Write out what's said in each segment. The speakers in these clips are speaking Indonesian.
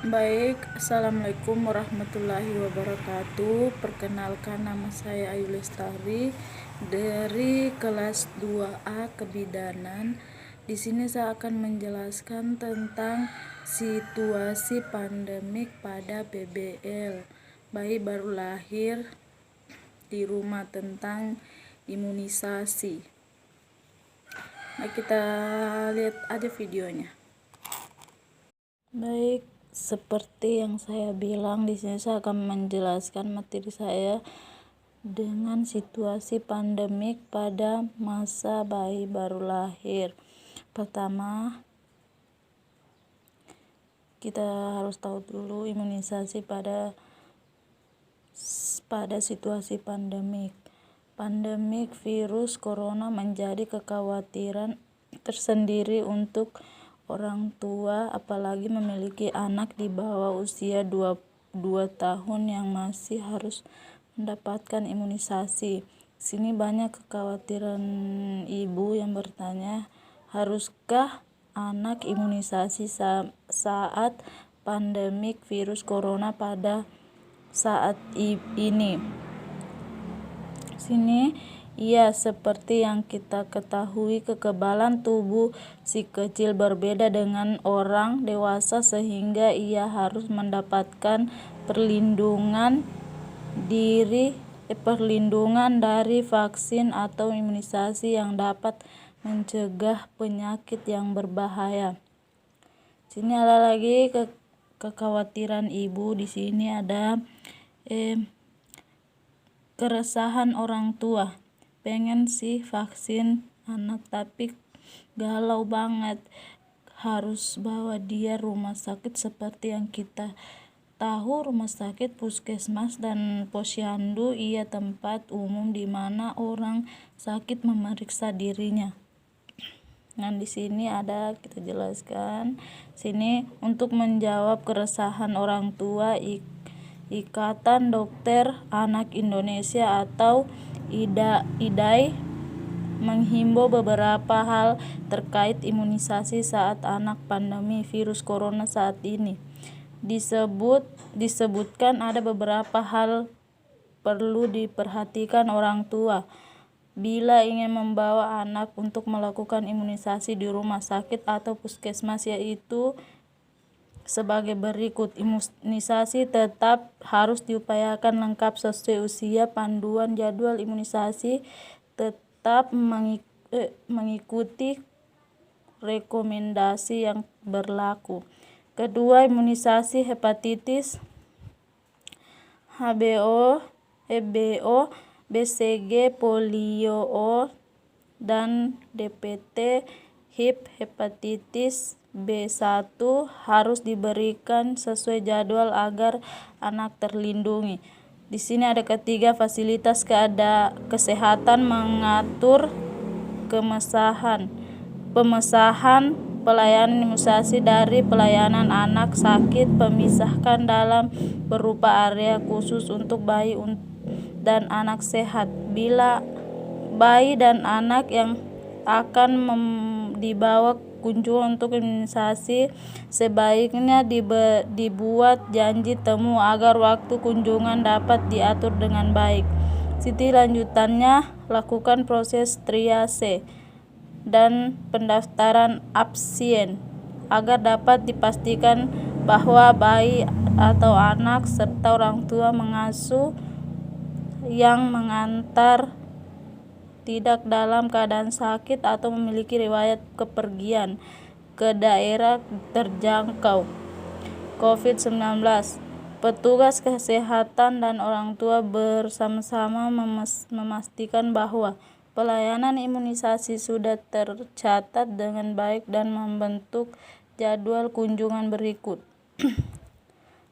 Baik, Assalamualaikum warahmatullahi wabarakatuh. Perkenalkan, nama saya Ayu Lestari dari kelas 2A Kebidanan. Di sini saya akan menjelaskan tentang situasi pandemik pada BBL, bayi baru lahir di rumah, tentang imunisasi. Nah, kita lihat aja videonya. Baik, seperti yang saya bilang, di sini saya akan menjelaskan materi saya dengan situasi pandemik pada masa bayi baru lahir. Pertama, kita harus tahu dulu imunisasi pada situasi pandemik. Pandemik virus corona menjadi kekhawatiran tersendiri untuk orang tua, apalagi memiliki anak di bawah usia 2 tahun yang masih harus mendapatkan imunisasi. Sini banyak kekhawatiran ibu yang bertanya, haruskah anak imunisasi saat pandemik virus corona pada saat ini? Sini, ya, seperti yang kita ketahui, kekebalan tubuh si kecil berbeda dengan orang dewasa sehingga ia harus mendapatkan perlindungan dari vaksin atau imunisasi yang dapat mencegah penyakit yang berbahaya. Sini ada lagi kekhawatiran ibu. Di sini ada keresahan orang tua, pengen sih vaksin anak tapi galau banget, harus bawa dia rumah sakit. Seperti yang kita tahu, rumah sakit, puskesmas, dan posyandu ia tempat umum di mana orang sakit memeriksa dirinya. Nah, di sini ada kita jelaskan. Sini untuk menjawab keresahan orang tua, Ikatan Dokter Anak Indonesia atau IDAI menghimbau beberapa hal terkait imunisasi saat anak pandemi virus corona saat ini. Disebutkan ada beberapa hal perlu diperhatikan orang tua bila ingin membawa anak untuk melakukan imunisasi di rumah sakit atau puskesmas, yaitu sebagai berikut. Imunisasi tetap harus diupayakan lengkap sesuai usia. Panduan jadwal imunisasi tetap mengikuti rekomendasi yang berlaku. Kedua, imunisasi hepatitis HBO, EBO, BCG, polio, dan DPT, HIV, hepatitis B1 harus diberikan sesuai jadwal agar anak terlindungi. Di sini ada ketiga, fasilitas kesehatan mengatur pemesahan pelayanan imunisasi dari pelayanan anak sakit, pemisahkan dalam berupa area khusus untuk bayi dan anak sehat. Bila bayi dan anak yang akan dibawa kunjungan untuk imunisasi, sebaiknya dibuat janji temu agar waktu kunjungan dapat diatur dengan baik. Lanjutannya, lakukan proses triase dan pendaftaran absen agar dapat dipastikan bahwa bayi atau anak serta orang tua mengasuh yang mengantar tidak dalam keadaan sakit atau memiliki riwayat kepergian ke daerah terjangkau COVID-19. Petugas kesehatan dan orang tua bersama-sama memastikan bahwa pelayanan imunisasi sudah tercatat dengan baik dan membentuk jadwal kunjungan berikut.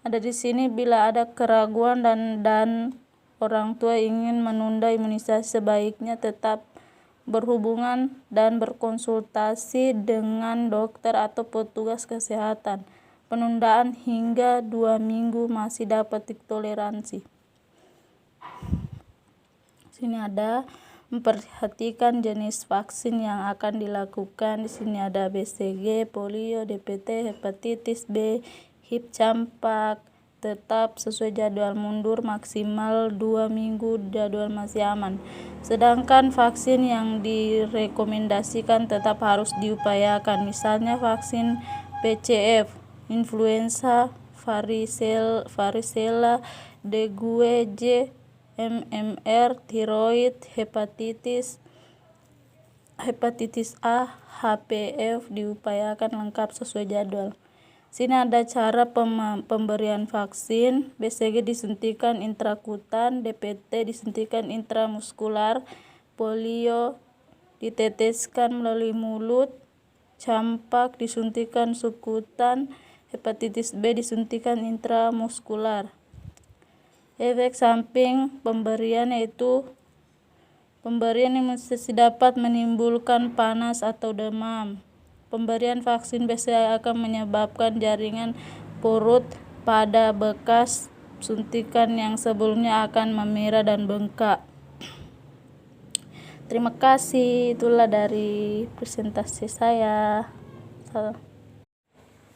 Ada di sini, bila ada keraguan dan orang tua ingin menunda imunisasi, sebaiknya tetap berhubungan dan berkonsultasi dengan dokter atau petugas kesehatan. Penundaan hingga 2 minggu masih dapat ditoleransi. Sini ada memperhatikan jenis vaksin yang akan dilakukan. Di sini ada BCG, polio, DPT, hepatitis B, HIP campak, tetap sesuai jadwal, mundur maksimal 2 minggu, jadwal masih aman. Sedangkan vaksin yang direkomendasikan tetap harus diupayakan, misalnya vaksin PCV, influenza, varicella, dengue, MMR, tiroid, hepatitis A, HPV diupayakan lengkap sesuai jadwal. Sini ada cara pemberian vaksin. BCG disuntikan intrakutan, DPT disuntikan intramuskular, polio diteteskan melalui mulut, campak disuntikan subkutan, hepatitis B disuntikan intramuskular. Efek samping pemberian yaitu pemberian imunisasi dapat menimbulkan panas atau demam. Pemberian vaksin BCG akan menyebabkan jaringan perut pada bekas suntikan yang sebelumnya akan memerah dan bengkak. Terima kasih, itulah dari presentasi saya.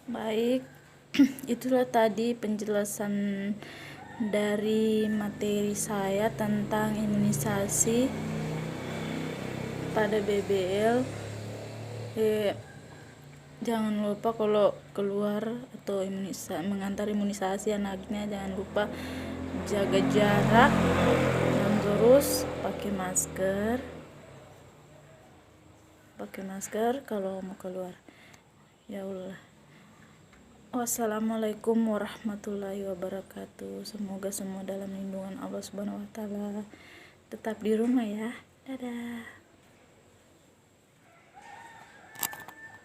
Baik, itulah tadi penjelasan dari materi saya tentang imunisasi pada BBL. Jangan lupa kalau keluar atau mengantar imunisasi anaknya, jangan lupa jaga jarak dan terus pakai masker kalau mau keluar. Ya Allah. Wassalamualaikum warahmatullahi wabarakatuh. Semoga semua dalam lindungan Allah Subhanahu wa taala. Tetap di rumah ya. Dadah.